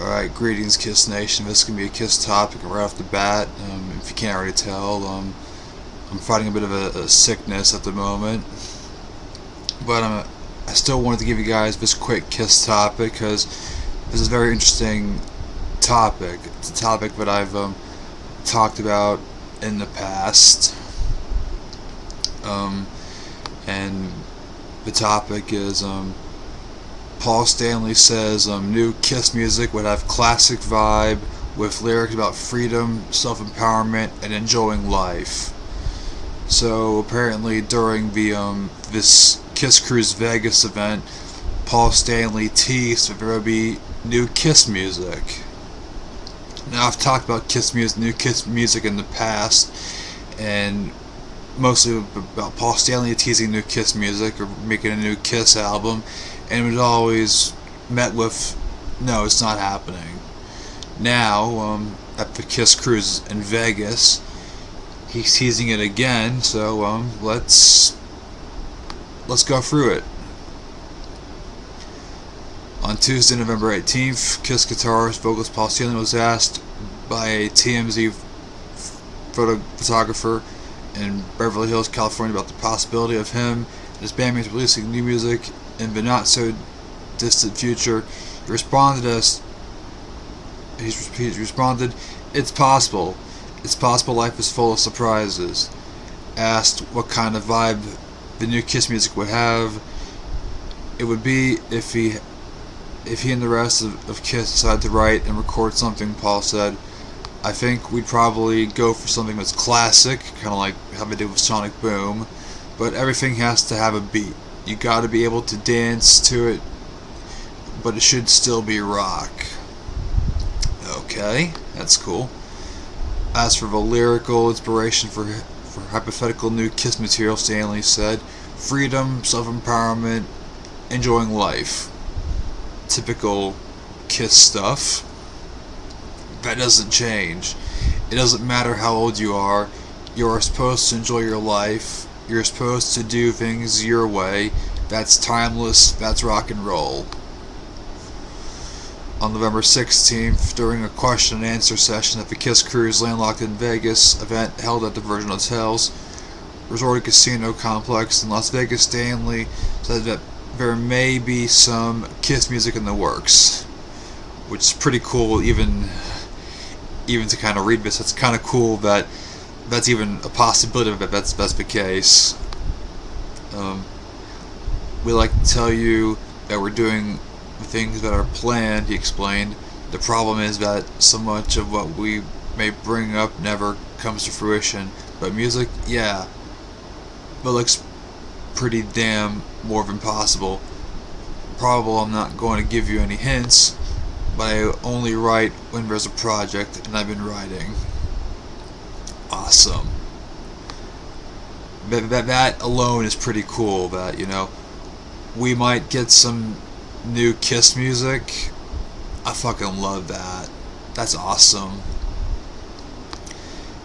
Alright, greetings Kiss Nation. This is going to be a Kiss topic right off the bat. If you can't already tell, I'm fighting a bit of a sickness at the moment. But I still wanted to give you guys this quick Kiss topic because this is a very interesting topic. It's a topic that I've talked about in the past. And the topic is Paul Stanley says new Kiss music would have classic vibe with lyrics about freedom, self-empowerment, and enjoying life. So apparently during the this Kiss Cruise Vegas event, Paul Stanley teased that there would be new Kiss music. Now I've talked about new Kiss music in the past, and mostly about Paul Stanley teasing new Kiss music or making a new Kiss album, and it was always met with, no, it's not happening. Now, at the Kiss Cruise in Vegas, he's teasing it again, so let's go through it. On Tuesday, November 18th, Kiss guitarist, vocalist Paul Stanley was asked by a TMZ photographer in Beverly Hills, California, about the possibility of him and his bandmates releasing new music in the not so distant future. He responded, "It's possible. It's possible life is full of surprises." Asked what kind of vibe the new Kiss music would have, it would be if he and the rest of Kiss decided to write and record something. Paul said, "I think we'd probably go for something that's classic, kind of like how they did with Sonic Boom, but everything has to have a beat. You gotta be able to dance to it, but it should still be rock." Okay, that's cool. As for the lyrical inspiration for hypothetical new Kiss material, Stanley said, "Freedom, self-empowerment, enjoying life." Typical Kiss stuff. That doesn't change. It doesn't matter how old you are. You're supposed to enjoy your life. You're supposed to do things your way. That's timeless. That's rock and roll. On November 16th, during a question and answer session at the Kiss Cruise Landlocked in Vegas event held at the Virgin Hotels Resort and Casino Complex in Las Vegas, Stanley said that there may be some Kiss music in the works, which is pretty cool. Even to kind of read this, it's kind of cool that that's even a possibility that that's the case. We like to tell you that we're doing things that are planned, he explained. The problem is that so much of what we may bring up never comes to fruition. But music, yeah, but looks pretty damn more than possible. Probably I'm not going to give you any hints, but I only write when there's a project, and I've been writing. Awesome. That alone is pretty cool, that, we might get some new Kiss music. I fucking love that. That's awesome.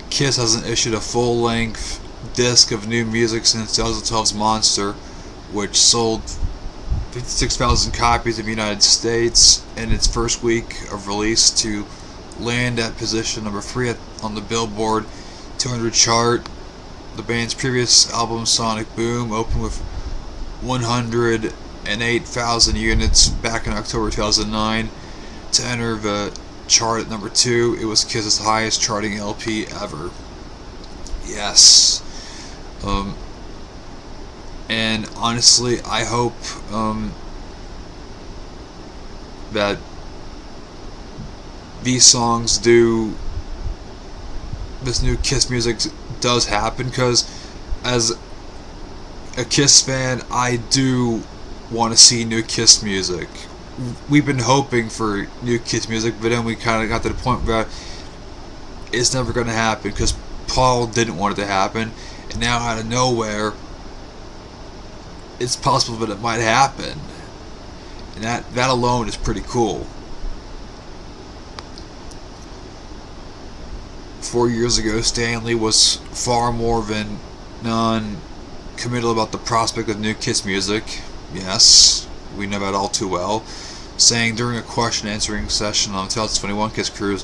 Kiss hasn't issued a full-length disc of new music since 2012's Monster, which sold 56,000 copies in the United States in its first week of release to land at position number 3 on the Billboard 200 chart. The band's previous album, Sonic Boom, opened with 108,000 units back in October 2009. To enter the chart at number 2, it was Kiss's highest charting LP ever. Yes. And honestly, I hope that these songs this new Kiss music does happen, because as a Kiss fan, I do want to see new Kiss music. We've been hoping for new Kiss music, but then we kind of got to the point where it's never going to happen because Paul didn't want it to happen, and now out of nowhere, it's possible that it might happen, and that alone is pretty cool. 4 years ago, Stanley was far more than non-committal about the prospect of new Kiss music. Yes, we know that all too well. saying during a question answering session on the 2021 Kiss Cruise,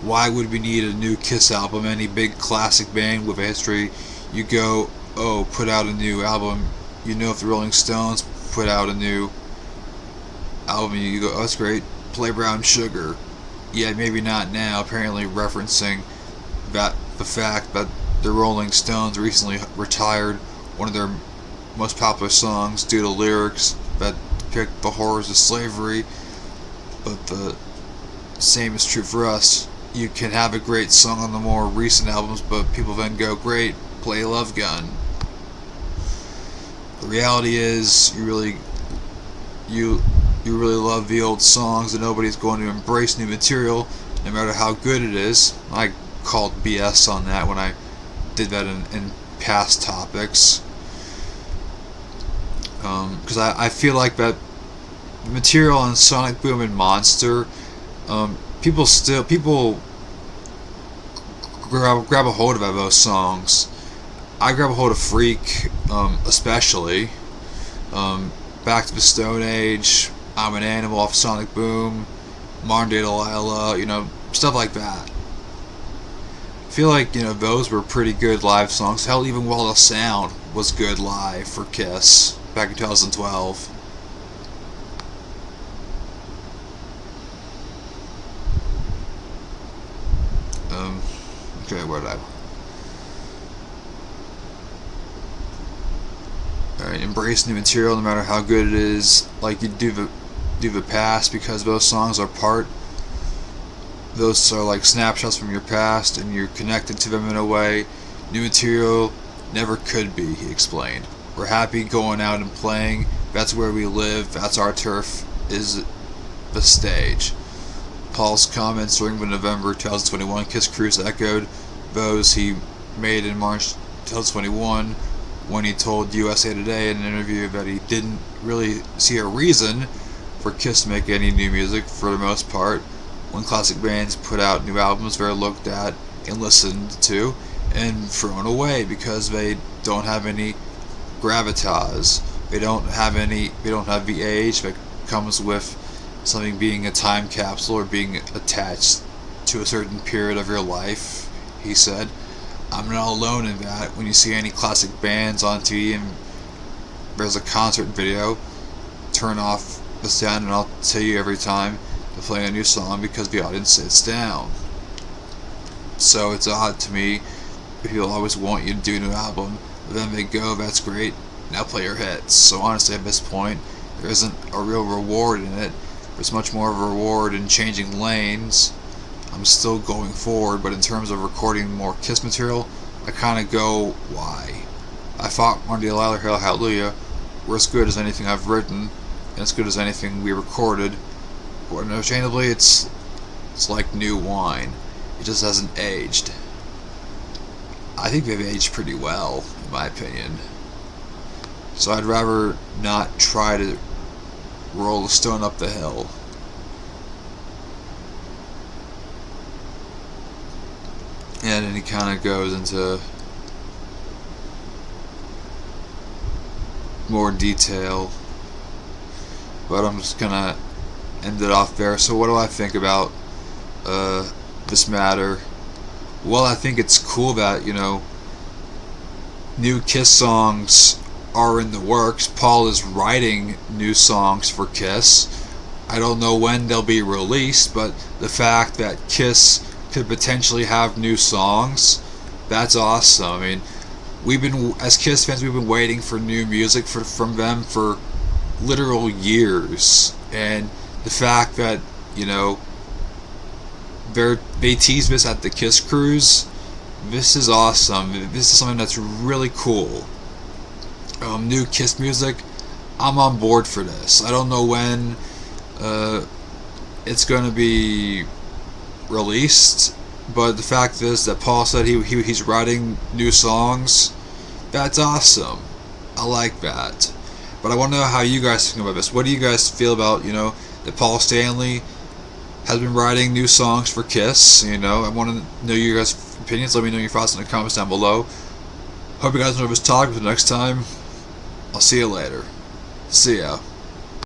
why would we need a new Kiss album? Any big classic band with a history, you go, oh, put out a new album. You know, if the Rolling Stones put out a new album, you go, oh, that's great. Play Brown Sugar. Yeah, maybe not now. Apparently referencing that the fact that the Rolling Stones recently retired one of their most popular songs due to lyrics that depict the horrors of slavery. But the same is true for us. You can have a great song on the more recent albums, but people then go, great, play Love Gun. The reality is, you really love the old songs, and nobody's going to embrace new material, no matter how good it is. I called BS on that when I did that in past topics, because I feel like that material on Sonic Boom and Monster, people grab a hold of those songs. I grab a hold of Freak, especially. Back to the Stone Age, I'm an Animal off Sonic Boom, Modern Day Delilah, stuff like that. I feel like, those were pretty good live songs. Hell, even Wall of Sound was good live for Kiss back in 2012. Okay, where did I... Alright, embrace new material no matter how good it is, like you do the past, because those songs are those are like snapshots from your past, and you're connected to them in a way new material never could be, he explained. We're happy going out and playing, that's where we live, that's our turf, is the stage. Paul's comments during the November 2021 Kiss Cruise echoed those he made in March 2021 when he told USA Today in an interview that he didn't really see a reason for Kiss to make any new music. For the most part, when classic bands put out new albums, they're looked at and listened to and thrown away because they don't have any gravitas. They don't have the age that comes with something being a time capsule or being attached to a certain period of your life, he said. I'm not alone in that. When you see any classic bands on TV and there's a concert video, turn off the sound and I'll tell you every time they're playing a new song because the audience sits down. So it's odd to me. People always want you to do a new album, but then they go, that's great, now play your hits. So honestly, at this point, there isn't a real reward in it. There's much more of a reward in changing lanes. I'm still going forward, but in terms of recording more Kiss material, I kind of go, why? I thought Modern Day Delilah, Hail Hallelujah were as good as anything I've written, and as good as anything we recorded. But understandably, it's like new wine. It just hasn't aged. I think they've aged pretty well, in my opinion. So I'd rather not try to roll the stone up the hill. And then he kind of goes into more detail, but I'm just gonna end it off there. So what do I think about this matter? Well, I think it's cool that, new Kiss songs are in the works. Paul is writing new songs for Kiss. I don't know when they'll be released, but the fact that Kiss could potentially have new songs, that's awesome. I mean, as Kiss fans, we've been waiting for new music from them for literal years, and the fact that they tease this at the Kiss Cruise, this is awesome. This is something that's really cool. New Kiss music, I'm on board for this. I don't know when it's going to be released, but the fact is that Paul said he's writing new songs. That's awesome. I like that. But I want to know how you guys think about this. What do you guys feel about, that Paul Stanley has been writing new songs for Kiss? I want to know your guys' opinions. Let me know your thoughts in the comments down below. Hope you guys enjoyed this talk. Until next time, I'll see you later. See ya.